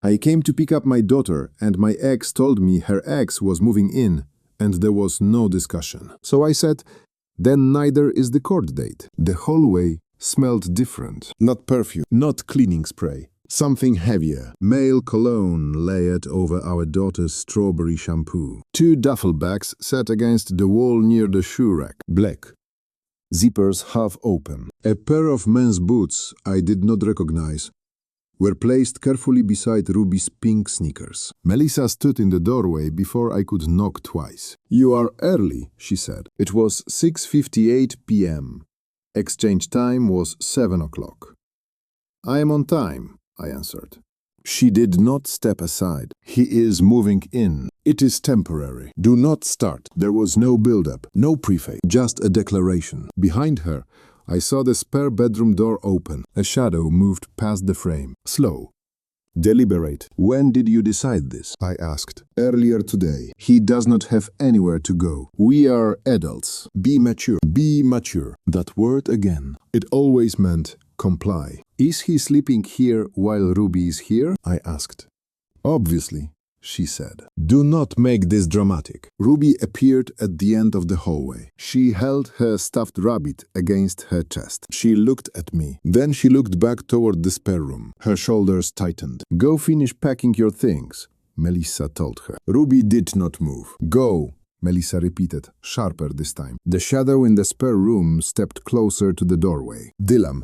I came to pick up my daughter, and my ex told me her ex was moving in, and there was no discussion. So I said, then neither is the court date. The hallway smelled different. Not perfume, not cleaning spray. Something heavier. Male cologne layered over our daughter's strawberry shampoo. 2 duffel bags sat against the wall near the shoe rack. Black. Zippers half open. A pair of men's boots I did not recognize were placed carefully beside Ruby's pink sneakers. Melissa stood in the doorway before I could knock twice. "You are early," she said. It was 6:58 p.m. Exchange time was 7 o'clock. "I am on time," I answered. She did not step aside. "He is moving in. It is temporary. Do not start." There was no build-up, no preface, just a declaration. Behind her, I saw the spare bedroom door open. A shadow moved past the frame. Slow. Deliberate. "When did you decide this?" I asked. "Earlier today. He does not have anywhere to go. We are adults. Be mature. Be mature." That word again. It always meant comply. "Is he sleeping here while Ruby is here?" I asked. "Obviously," she said. "Do not make this dramatic." Ruby appeared at the end of the hallway. She held her stuffed rabbit against her chest. She looked at me. Then she looked back toward the spare room. Her shoulders tightened. "Go finish packing your things," Melissa told her. Ruby did not move. "Go," Melissa repeated, sharper this time. The shadow in the spare room stepped closer to the doorway. Dylan.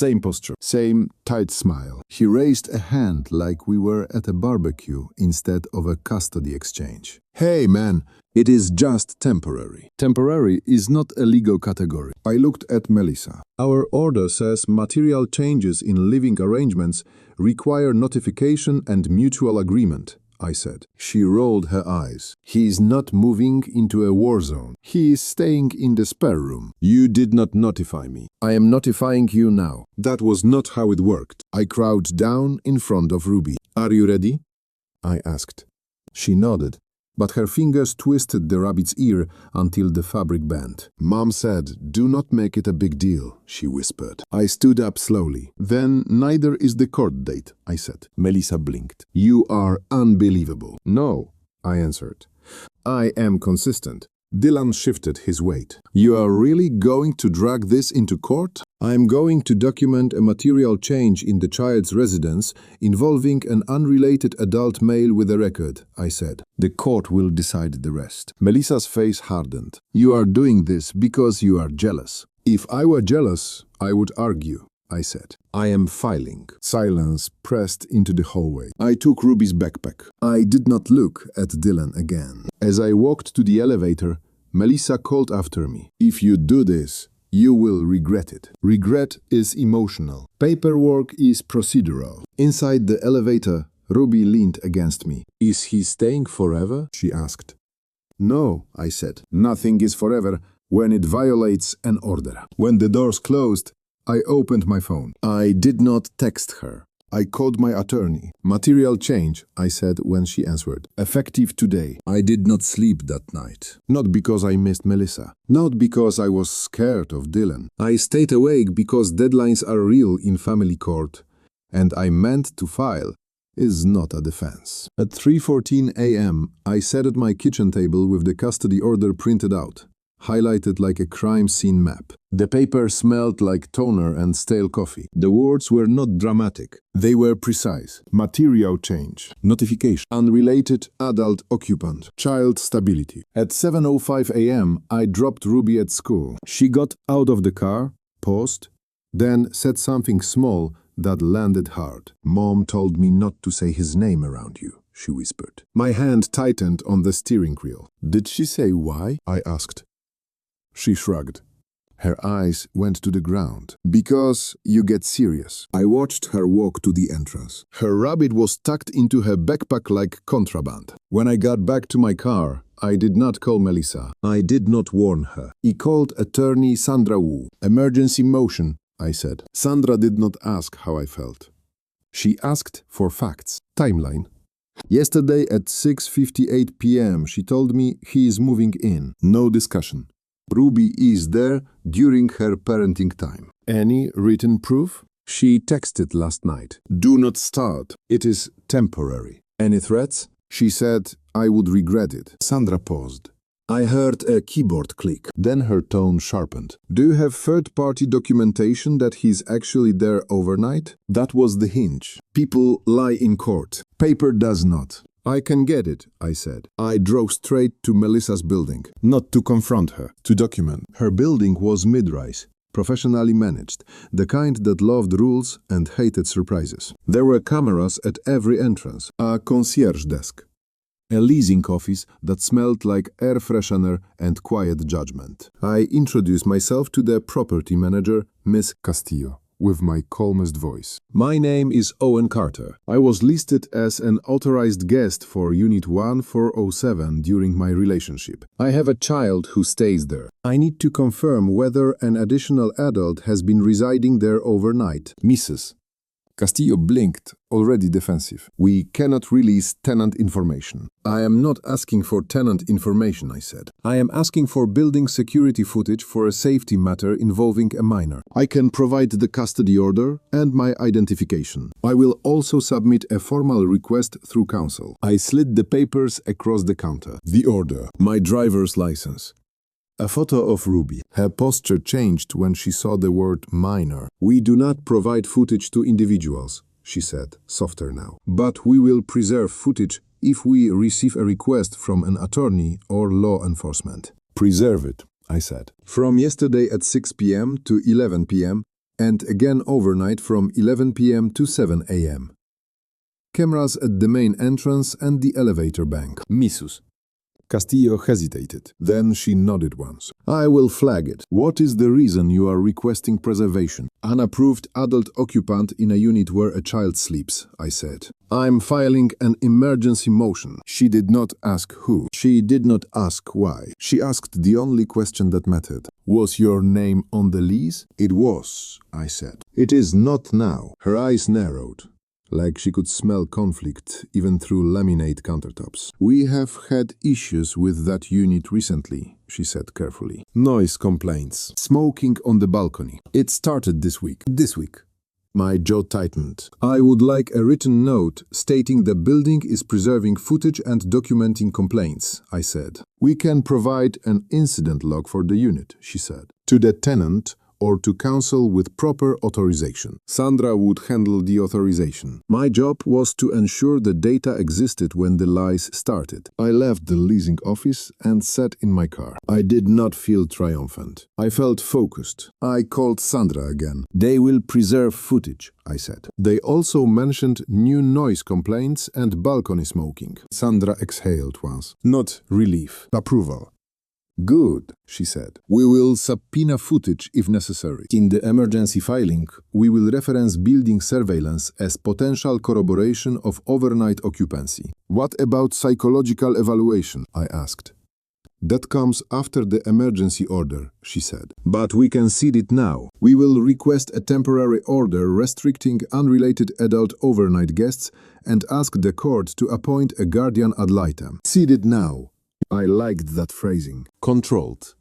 Same posture, same tight smile. He raised a hand like we were at a barbecue instead of a custody exchange. "Hey man, it is just temporary." Temporary is not a legal category. I looked at Melissa. "Our order says material changes in living arrangements require notification and mutual agreement," I said. She rolled her eyes. "He is not moving into a war zone. He is staying in the spare room. You did not notify me. I am notifying you now." That was not how it worked. I crouched down in front of Ruby. "Are you ready?" I asked. She nodded, but her fingers twisted the rabbit's ear until the fabric bent. "Mom said, do not make it a big deal," she whispered. I stood up slowly. "Then neither is the court date," I said. Melissa blinked. "You are unbelievable." "No," I answered. "I am consistent." Dylan shifted his weight. "You are really going to drag this into court?" "I am going to document a material change in the child's residence involving an unrelated adult male with a record," I said. "The court will decide the rest." Melissa's face hardened. "You are doing this because you are jealous." "If I were jealous, I would argue," I said. "I am filing." Silence pressed into the hallway. I took Ruby's backpack. I did not look at Dylan again. As I walked to the elevator, Melissa called after me. "If you do this, you will regret it." Regret is emotional. Paperwork is procedural. Inside the elevator, Ruby leaned against me. "Is he staying forever?" she asked. "No," I said. "Nothing is forever when it violates an order." When the doors closed, I opened my phone. I did not text her. I called my attorney. "Material change," I said when she answered. "Effective today." I did not sleep that night. Not because I missed Melissa. Not because I was scared of Dylan. I stayed awake because deadlines are real in family court, and I meant to file is not a defense. At 3:14 a.m., I sat at my kitchen table with the custody order printed out, highlighted like a crime scene map. The paper smelled like toner and stale coffee. The words were not dramatic. They were precise. Material change. Notification. Unrelated adult occupant. Child stability. At 7:05 a.m., I dropped Ruby at school. She got out of the car, paused, then said something small that landed hard. "Mom told me not to say his name around you," she whispered. My hand tightened on the steering wheel. "Did she say why?" I asked. She shrugged. Her eyes went to the ground. "Because you get serious." I watched her walk to the entrance. Her rabbit was tucked into her backpack like contraband. When I got back to my car, I did not call Melissa. I did not warn her. I called attorney Sandra Wu. "Emergency motion," I said. Sandra did not ask how I felt. She asked for facts. Timeline. Yesterday at 6:58 p.m. she told me he is moving in. No discussion. Ruby is there during her parenting time. Any written proof? She texted last night. Do not start. It is temporary. Any threats? She said I would regret it. Sandra paused. I heard a keyboard click. Then her tone sharpened. Do you have third-party documentation that he's actually there overnight? That was the hinge. People lie in court. Paper does not. I can get it, I said. I drove straight to Melissa's building. Not to confront her, to document. Her building was mid-rise, professionally managed, the kind that loved rules and hated surprises. There were cameras at every entrance, a concierge desk, a leasing office that smelled like air freshener and quiet judgment. I introduced myself to the property manager, Miss Castillo, with my calmest voice. My name is Owen Carter. I was listed as an authorized guest for Unit 1407 during my relationship. I have a child who stays there. I need to confirm whether an additional adult has been residing there overnight. Mrs. Castillo blinked, already defensive. We cannot release tenant information. I am not asking for tenant information, I said. I am asking for building security footage for a safety matter involving a minor. I can provide the custody order and my identification. I will also submit a formal request through counsel. I slid the papers across the counter. The order, my driver's license. A photo of Ruby. Her posture changed when she saw the word minor. We do not provide footage to individuals, she said, softer now. But we will preserve footage if we receive a request from an attorney or law enforcement. Preserve it, I said. From yesterday at 6 p.m. to 11 p.m. and again overnight from 11 p.m. to 7 a.m. Cameras at the main entrance and the elevator bank. Missus. Castillo hesitated. Then she nodded once. I will flag it. What is the reason you are requesting preservation? Unapproved adult occupant in a unit where a child sleeps, I said. I'm filing an emergency motion. She did not ask who. She did not ask why. She asked the only question that mattered. Was your name on the lease? It was, I said. It is not now. Her eyes narrowed, like she could smell conflict even through laminate countertops. We have had issues with that unit recently, she said carefully. Noise complaints. Smoking on the balcony. It started this week. This week. My jaw tightened. I would like a written note stating the building is preserving footage and documenting complaints, I said. We can provide an incident log for the unit, she said. To the tenant, or to counsel with proper authorization. Sandra would handle the authorization. My job was to ensure the data existed when the lies started. I left the leasing office and sat in my car. I did not feel triumphant. I felt focused. I called Sandra again. They will preserve footage, I said. They also mentioned new noise complaints and balcony smoking. Sandra exhaled once. Not relief. Approval. Good, she said. We will subpoena footage if necessary. In the emergency filing, we will reference building surveillance as potential corroboration of overnight occupancy. What about psychological evaluation? I asked. That comes after the emergency order, she said. But we can see it now. We will request a temporary order restricting unrelated adult overnight guests and ask the court to appoint a guardian ad litem. See it now. I liked that phrasing. Controlled.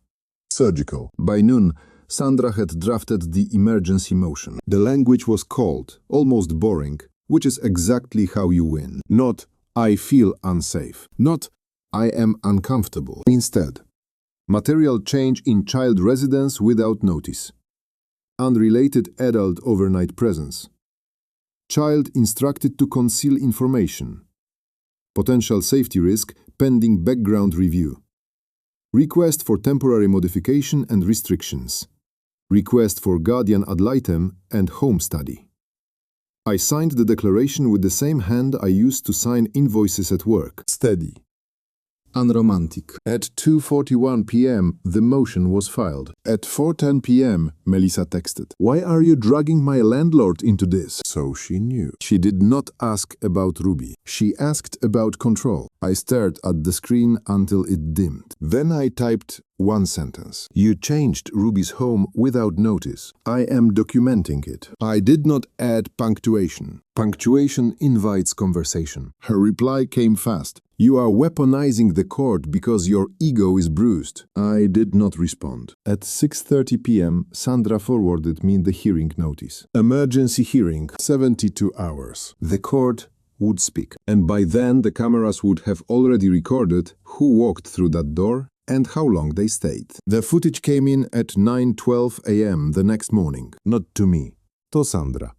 Surgical. By noon, Sandra had drafted the emergency motion. The language was cold, almost boring, which is exactly how you win. Not, I feel unsafe. Not, I am uncomfortable. Instead, material change in child residence without notice. Unrelated adult overnight presence. Child instructed to conceal information. Potential safety risk pending background review. Request for temporary modification and restrictions. Request for guardian ad litem and home study. I signed the declaration with the same hand I used to sign invoices at work. Steady. Unromantic. At 2:41 p.m., the motion was filed. At 4:10 p.m., Melissa texted. Why are you dragging my landlord into this? So she knew. She did not ask about Ruby. She asked about control. I stared at the screen until it dimmed. Then I typed, one sentence. You changed Ruby's home without notice. I am documenting it. I did not add punctuation. Punctuation invites conversation. Her reply came fast. You are weaponizing the court because your ego is bruised. I did not respond. At 6:30 p.m., Sandra forwarded me the hearing notice. Emergency hearing, 72 hours. The court would speak. And by then, the cameras would have already recorded who walked through that door and how long they stayed. The footage came in at 9:12 a.m. the next morning. Not to me, to Sandra.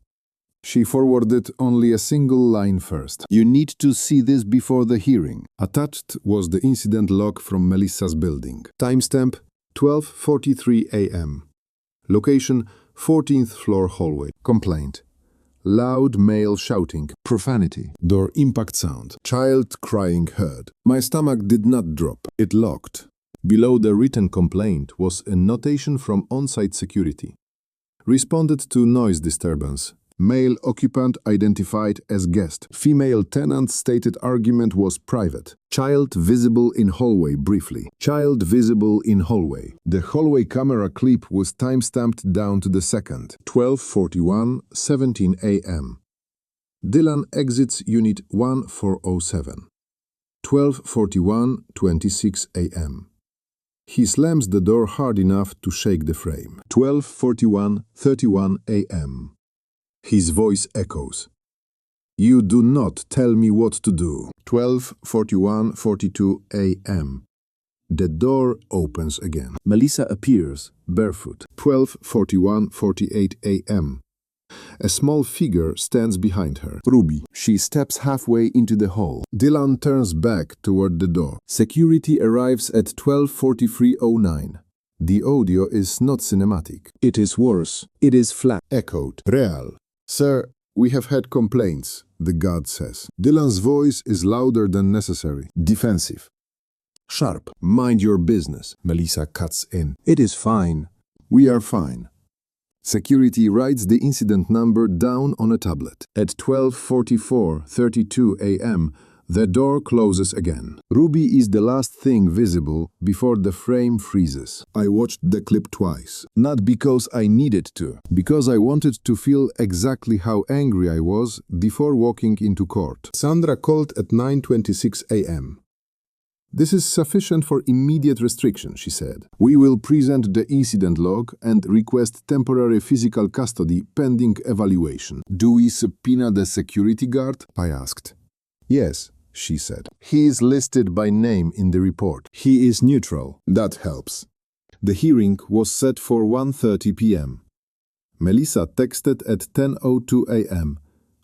She forwarded only a single line first. You need to see this before the hearing. Attached was the incident log from Melissa's building. Timestamp 12:43 a.m. Location 14th floor hallway. Complaint. Loud male shouting. Profanity. Door impact sound. Child crying heard. My stomach did not drop. It locked. Below the written complaint was a notation from on-site security. Responded to noise disturbance. Male occupant identified as guest. Female tenant stated argument was private. Child visible in hallway briefly. Child visible in hallway. The hallway camera clip was timestamped down to the second. 12:41, 17 a.m. Dylan exits unit 1407. 12:41, 26 a.m. He slams the door hard enough to shake the frame. 12:41, 31 a.m. His voice echoes. You do not tell me what to do. 12:41, 42 a.m. The door opens again. Melissa appears, barefoot. 12:41, 48 a.m. A small figure stands behind her. Ruby. She steps halfway into the hall. Dylan turns back toward the door. Security arrives at 12:43:09. The audio is not cinematic. It is worse. It is flat. Echoed. Real. Sir, we have had complaints, the guard says. Dylan's voice is louder than necessary. Defensive. Sharp. Mind your business. Melissa cuts in. It is fine. We are fine. Security writes the incident number down on a tablet. At 12:44:32 a.m., the door closes again. Ruby is the last thing visible before the frame freezes. I watched the clip twice. Not because I needed to, because I wanted to feel exactly how angry I was before walking into court. Sandra called at 9:26 a.m. This is sufficient for immediate restriction, she said. We will present the incident log and request temporary physical custody pending evaluation. Do we subpoena the security guard? I asked. Yes, she said. He is listed by name in the report. He is neutral. That helps. The hearing was set for 1:30 p.m. Melissa texted at 10:02 a.m.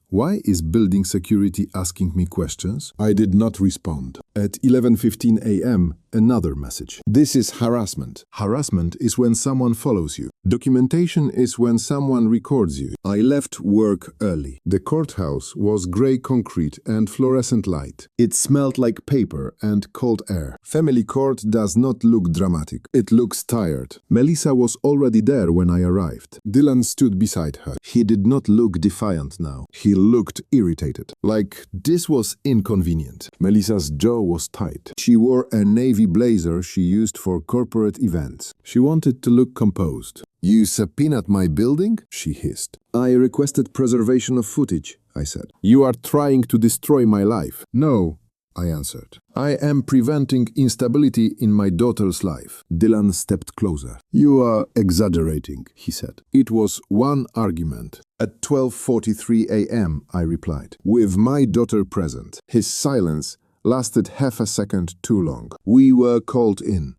Why is building security asking me questions? I did not respond. At 11:15 a.m., another message. This is harassment. Harassment is when someone follows you. Documentation is when someone records you. I left work early. The courthouse was gray concrete and fluorescent light. It smelled like paper and cold air. Family court does not look dramatic. It looks tired. Melissa was already there when I arrived. Dylan stood beside her. He did not look defiant now. He looked irritated. Like this was inconvenient. Melissa's jaw was tight. She wore a navy blazer she used for corporate events. She wanted to look composed. You subpoenaed my building? She hissed. I requested preservation of footage, I said. You are trying to destroy my life. No, I answered. I am preventing instability in my daughter's life. Dylan stepped closer. You are exaggerating, he said. It was one argument. At 12:43 a.m., I replied, with my daughter present. His silence lasted half a second too long. We were called in.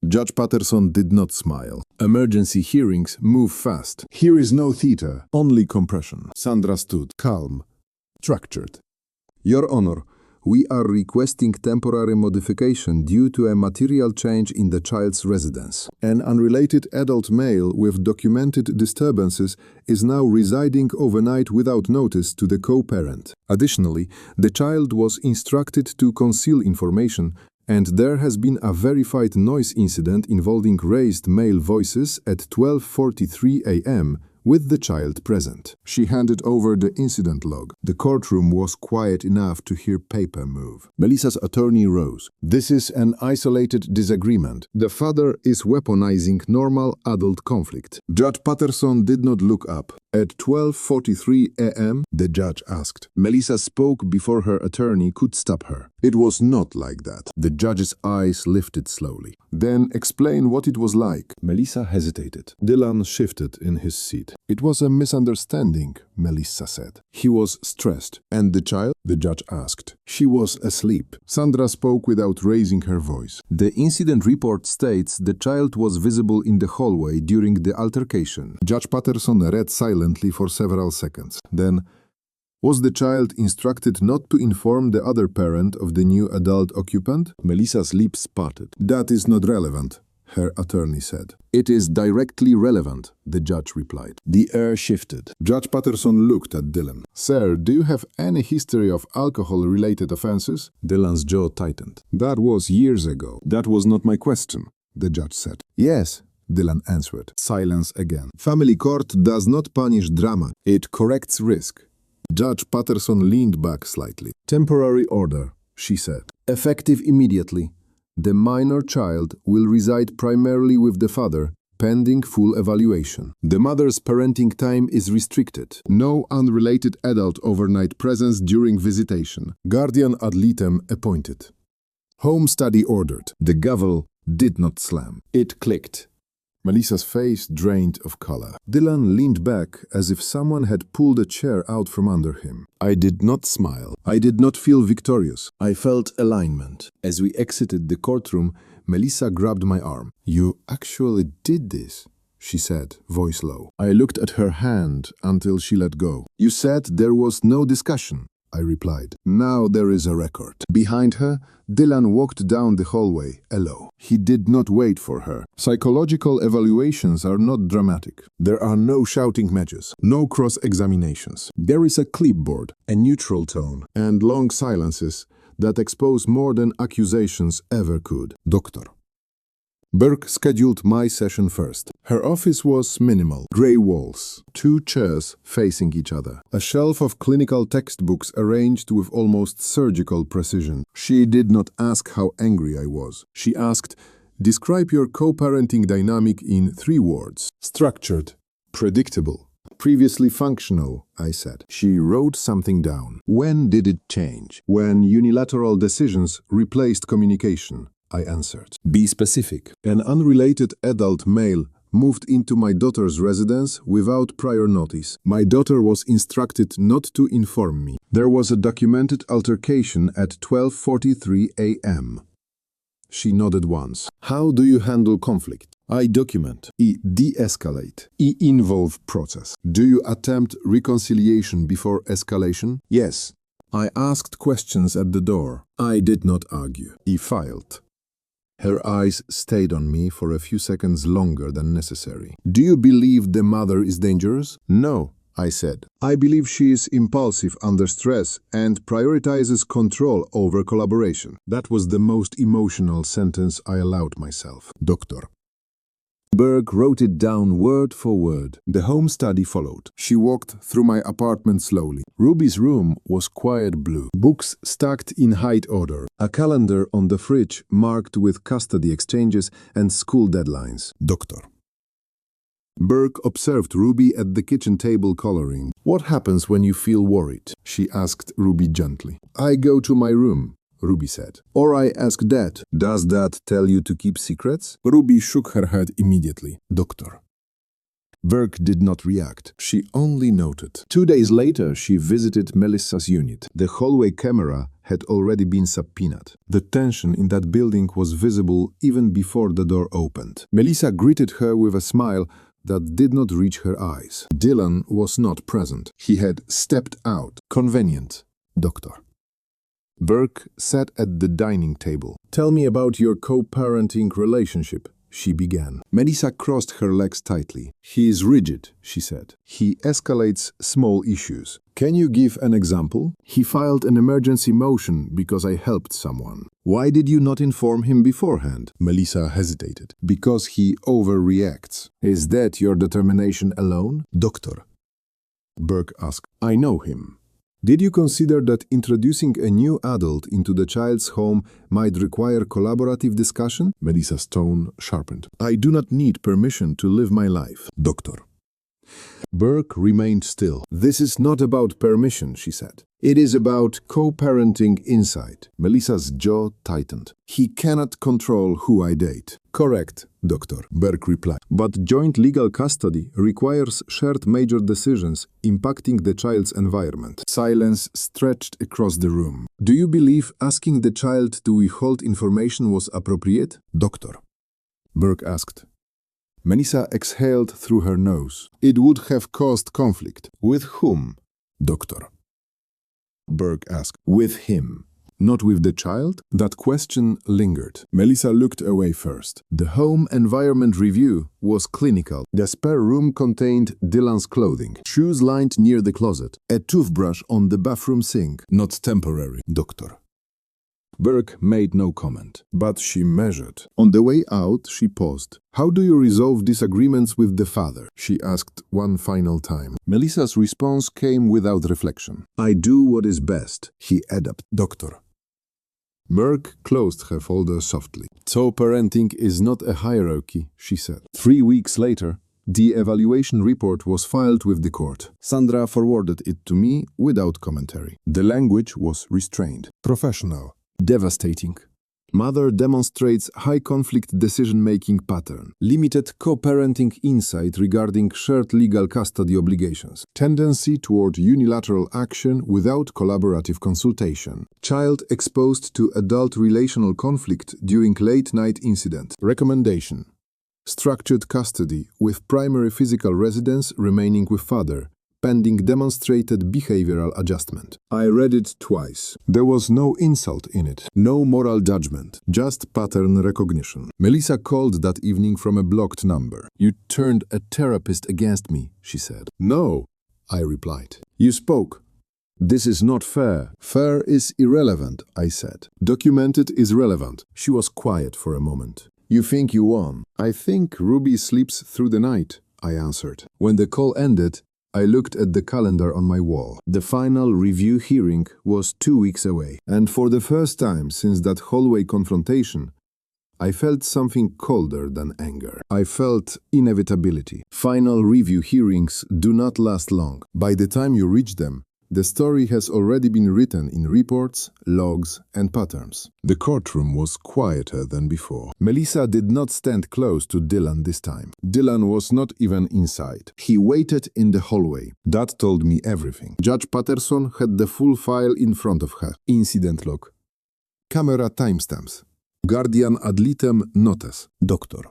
Judge Patterson did not smile. Emergency hearings move fast. Here is no theater, only compression. Sandra stood, calm, structured. Your Honor, we are requesting temporary modification due to a material change in the child's residence. An unrelated adult male with documented disturbances is now residing overnight without notice to the co-parent. Additionally, the child was instructed to conceal information, and there has been a verified noise incident involving raised male voices at 12:43 a.m., with the child present. She handed over the incident log. The courtroom was quiet enough to hear paper move. Melissa's attorney rose. This is an isolated disagreement. The father is weaponizing normal adult conflict. Judge Patterson did not look up. At 12:43 a.m., the judge asked. Melissa spoke before her attorney could stop her. It was not like that. The judge's eyes lifted slowly. Then explain what it was like. Melissa hesitated. Dylan shifted in his seat. It was a misunderstanding, Melissa said. He was stressed. And the child? The judge asked. She was asleep. Sandra spoke without raising her voice. The incident report states the child was visible in the hallway during the altercation. Judge Patterson read silently for several seconds. Then, was the child instructed not to inform the other parent of the new adult occupant? Melissa's lips parted. That is not relevant, her attorney said. It is directly relevant, the judge replied. The air shifted. Judge Patterson looked at Dylan. Sir, do you have any history of alcohol-related offenses? Dylan's jaw tightened. That was years ago. That was not my question, the judge said. Yes, Dylan answered. Silence again. Family court does not punish drama. It corrects risk. Judge Patterson leaned back slightly. Temporary order, she said. Effective immediately. The minor child will reside primarily with the father, pending full evaluation. The mother's parenting time is restricted. No unrelated adult overnight presence during visitation. Guardian ad litem appointed. Home study ordered. The gavel did not slam. It clicked. Melissa's face drained of color. Dylan leaned back as if someone had pulled a chair out from under him. I did not smile. I did not feel victorious. I felt alignment. As we exited the courtroom, Melissa grabbed my arm. You actually did this, she said, voice low. I looked at her hand until she let go. You said there was no discussion, I replied. Now there is a record. Behind her, Dylan walked down the hallway, alone. He did not wait for her. Psychological evaluations are not dramatic. There are no shouting matches, no cross-examinations. There is a clipboard, a neutral tone, and long silences that expose more than accusations ever could. Doctor. Burke scheduled my session first. Her office was minimal. Gray walls, 2 chairs facing each other, a shelf of clinical textbooks arranged with almost surgical precision. She did not ask how angry I was. She asked, describe your co-parenting dynamic in 3 words. Structured, predictable, previously functional, I said. She wrote something down. When did it change? When unilateral decisions replaced communication. I answered. Be specific. An unrelated adult male moved into my daughter's residence without prior notice. My daughter was instructed not to inform me. There was a documented altercation at 12:43 a.m. She nodded once. How do you handle conflict? I document. I de-escalate. I involve process. Do you attempt reconciliation before escalation? Yes. I asked questions at the door. I did not argue. I filed. Her eyes stayed on me for a few seconds longer than necessary. Do you believe the mother is dangerous? No, I said. I believe she is impulsive under stress and prioritizes control over collaboration. That was the most emotional sentence I allowed myself. Doctor. Burke wrote it down word for word. The home study followed. She walked through my apartment slowly. Ruby's room was quiet blue. Books stacked in height order. A calendar on the fridge marked with custody exchanges and school deadlines. Doctor. Burke observed Ruby at the kitchen table coloring. What happens when you feel worried? She asked Ruby gently. I go to my room, Ruby said. Or I ask Dad. Does Dad tell you to keep secrets? Ruby shook her head immediately. Doctor. Burke did not react. She only noted. 2 days later, she visited Melissa's unit. The hallway camera had already been subpoenaed. The tension in that building was visible even before the door opened. Melissa greeted her with a smile that did not reach her eyes. Dylan was not present. He had stepped out. Convenient, Doctor. Burke sat at the dining table. Tell me about your co-parenting relationship, she began. Melissa crossed her legs tightly. He is rigid, she said. He escalates small issues. Can you give an example? He filed an emergency motion because I helped someone. Why did you not inform him beforehand? Melissa hesitated. Because he overreacts. Is that your determination alone? Doctor, Burke asked. I know him. Did you consider that introducing a new adult into the child's home might require collaborative discussion? Melissa's tone sharpened. I do not need permission to live my life, Doctor. Burke remained still. This is not about permission, she said. It is about co-parenting inside. Melissa's jaw tightened. He cannot control who I date. Correct, Doctor, Burke replied. But joint legal custody requires shared major decisions impacting the child's environment. Silence stretched across the room. Do you believe asking the child to withhold information was appropriate? Doctor, Burke asked. Melissa exhaled through her nose. It would have caused conflict. With whom? Doctor, Burke asked. With him. Not with the child? That question lingered. Melissa looked away first. The home environment review was clinical. The spare room contained Dylan's clothing, shoes lined near the closet, a toothbrush on the bathroom sink. Not temporary, Doctor. Burke made no comment, but she measured. On the way out, she paused. How do you resolve disagreements with the father? She asked one final time. Melissa's response came without reflection. I do what is best, he added. Doctor. Burke closed her folder softly. So parenting is not a hierarchy, she said. 3 weeks later, the evaluation report was filed with the court. Sandra forwarded it to me without commentary. The language was restrained, professional. Devastating. Mother demonstrates high conflict decision-making pattern, limited co-parenting insight regarding shared legal custody obligations, tendency toward unilateral action without collaborative consultation, child exposed to adult relational conflict during late-night incident. Recommendation: structured custody with primary physical residence remaining with father, pending demonstrated behavioral adjustment. I read it twice. There was no insult in it, no moral judgment, just pattern recognition. Melissa called that evening from a blocked number. You turned a therapist against me, she said. No, I replied. You spoke. This is not fair. Fair is irrelevant, I said. Documented is relevant. She was quiet for a moment. You think you won. I think Ruby sleeps through the night, I answered. When the call ended, I looked at the calendar on my wall. The final review hearing was 2 weeks away, and for the first time since that hallway confrontation, I felt something colder than anger. I felt inevitability. Final review hearings do not last long. By the time you reach them, the story has already been written in reports, logs, and patterns. The courtroom was quieter than before. Melissa did not stand close to Dylan this time. Dylan was not even inside. He waited in the hallway. That told me everything. Judge Patterson had the full file in front of her. Incident log. Camera timestamps. Guardian ad litem notes. Doctor.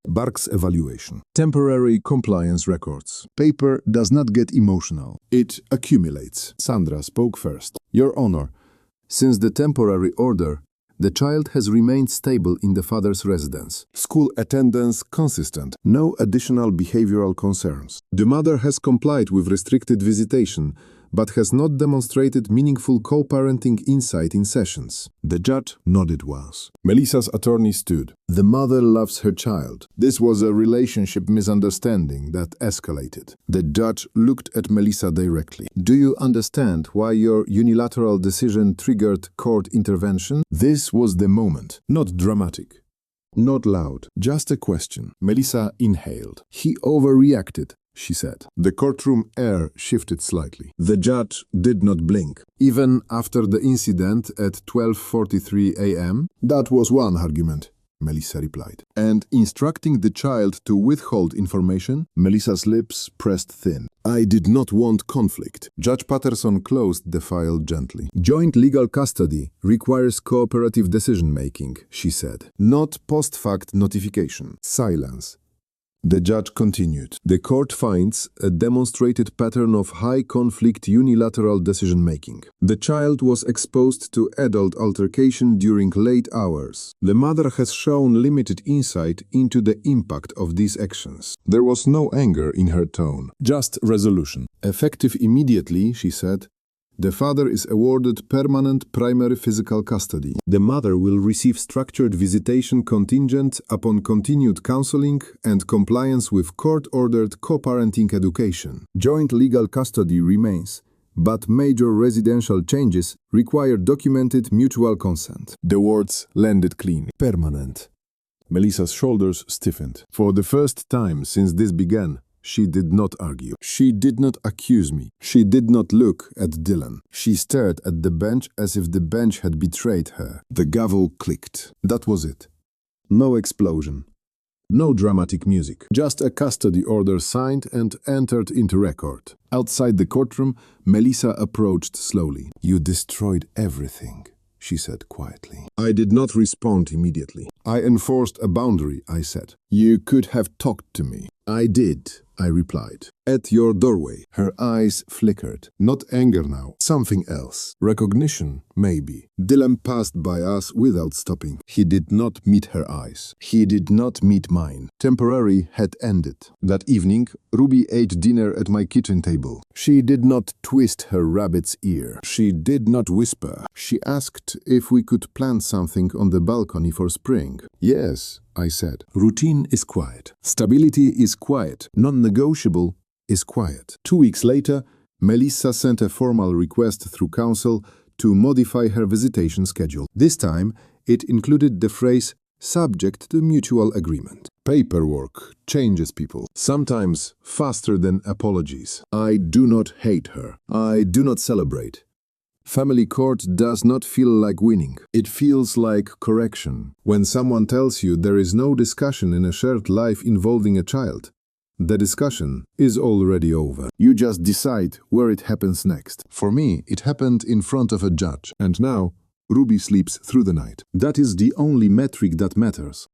Burke's evaluation. Temporary compliance records. Paper does not get emotional. It accumulates. Sandra spoke first. Your Honor, since the temporary order, the child has remained stable in the father's residence. School attendance consistent. No additional behavioral concerns. The mother has complied with restricted visitation, but has not demonstrated meaningful co-parenting insight in sessions. The judge nodded once. Melissa's attorney stood. The mother loves her child. This was a relationship misunderstanding that escalated. The judge looked at Melissa directly. Do you understand why your unilateral decision triggered court intervention? This was the moment. Not dramatic. Not loud. Just a question. Melissa inhaled. He overreacted, she said. The courtroom air shifted slightly. The judge did not blink. Even after the incident at 12:43 a.m.? That was one argument, Melissa replied. And instructing the child to withhold information? Melissa's lips pressed thin. I did not want conflict. Judge Patterson closed the file gently. Joint legal custody requires cooperative decision-making, she said, not post-fact notification. Silence. The judge continued. The court finds a demonstrated pattern of high-conflict unilateral decision-making. The child was exposed to adult altercation during late hours. The mother has shown limited insight into the impact of these actions. There was no anger in her tone, just resolution. Effective immediately, she said, the father is awarded permanent primary physical custody. The mother will receive structured visitation contingent upon continued counseling and compliance with court-ordered co-parenting education. Joint legal custody remains, but major residential changes require documented mutual consent. The words landed clean. Permanent. Melissa's shoulders stiffened. For the first time since this began, she did not argue. She did not accuse me. She did not look at Dylan. She stared at the bench as if the bench had betrayed her. The gavel clicked. That was it. No explosion. No dramatic music. Just a custody order signed and entered into record. Outside the courtroom, Melissa approached slowly. You destroyed everything, she said quietly. I did not respond immediately. I enforced a boundary, I said. You could have talked to me. I did, I replied. At your doorway. Her eyes flickered. Not anger now. Something else. Recognition, maybe. Dylan passed by us without stopping. He did not meet her eyes. He did not meet mine. Temporary had ended. That evening, Ruby ate dinner at my kitchen table. She did not twist her rabbit's ear. She did not whisper. She asked if we could plant something on the balcony for spring. Yes, I said. Routine is quiet. Stability is quiet. Non-negotiable is quiet. 2 weeks later, Melissa sent a formal request through counsel to modify her visitation schedule. This time, it included the phrase, subject to mutual agreement. Paperwork changes people, sometimes faster than apologies. I do not hate her. I do not celebrate. Family court does not feel like winning. It feels like correction. When someone tells you there is no discussion in a shared life involving a child, the discussion is already over. You just decide where it happens next. For me, it happened in front of a judge, and now Ruby sleeps through the night. That is the only metric that matters.